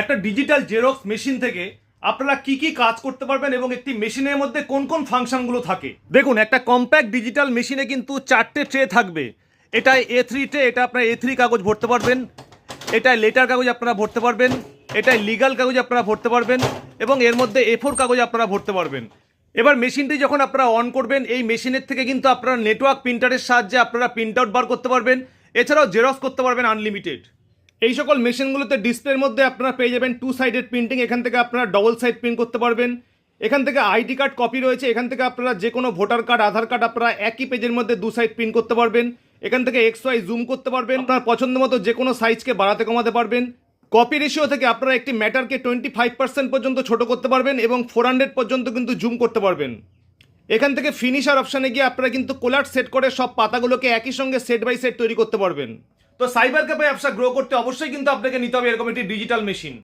একটা digital xerox machine থেকে আপনারা কি কি কাজ করতে পারবেন এবং একটি মেশিনের মধ্যে কোন কোন ফাংশনগুলো থাকে। দেখুন, একটা কম্প্যাক্ট ডিজিটাল মেশিনে কিন্তু 4টে ট্রে থাকবে। এটায় A3 ট্রে, এটা আপনারা A3 কাগজ ভরতে পারবেন। এটায় লেটার কাগজ আপনারা ভরতে পারবেন। এটায় লিগাল কাগজ আপনারা ভরতে পারবেন এবং এর মধ্যে A4 কাগজ আপনারা ভরতে পারবেন। এবার মেশিনটি যখন আপনারা অন করবেন, এই মেশিনের থেকে কিন্তু আপনারা নেটওয়ার্ক প্রিন্টারের সাহায্যে আপনারা প্রিন্ট আউট বার করতে পারবেন। এছাড়াও জেরক্স করতে পারবেন আনলিমিটেড। এই সকল মেশিনগুলোতে ডিসপ্লের মধ্যে আপনারা পেয়ে যাবেন 2 সাইডেড প্রিন্টিং। এখান থেকে আপনারা ডবল সাইড প্রিন্ট করতে পারবেন। এখান থেকে আইডি কার্ড কপি রয়েছে। এখান থেকে আপনারা যে কোনো ভোটার কার্ড, আধার কার্ড আপনারা একই পেজের মধ্যে 2 সাইড প্রিন্ট করতে পারবেন। এখান থেকে XY জুম করতে পারবেন। আপনার পছন্দ মতো যে কোনো সাইজকে বাড়াতে কমাতে পারবেন। কপি রেশিও থেকে আপনারা একটি ম্যাটারকে 25% পর্যন্ত ছোট করতে পারবেন এবং 400 পর্যন্ত কিন্তু জুম করতে পারবেন। এখান থেকে ফিনিশার অপশানে গিয়ে আপনারা কিন্তু কোলার সেট করে সব পাতাগুলোকে একই সঙ্গে সেট বাই সেট তৈরি করতে পারবেন। তো সাইবার ক্যাফে ব্যবসা গ্রো করতে অবশ্যই কিন্তু আপনাকে নিতে হবে এরকম একটি ডিজিটাল মেশিন।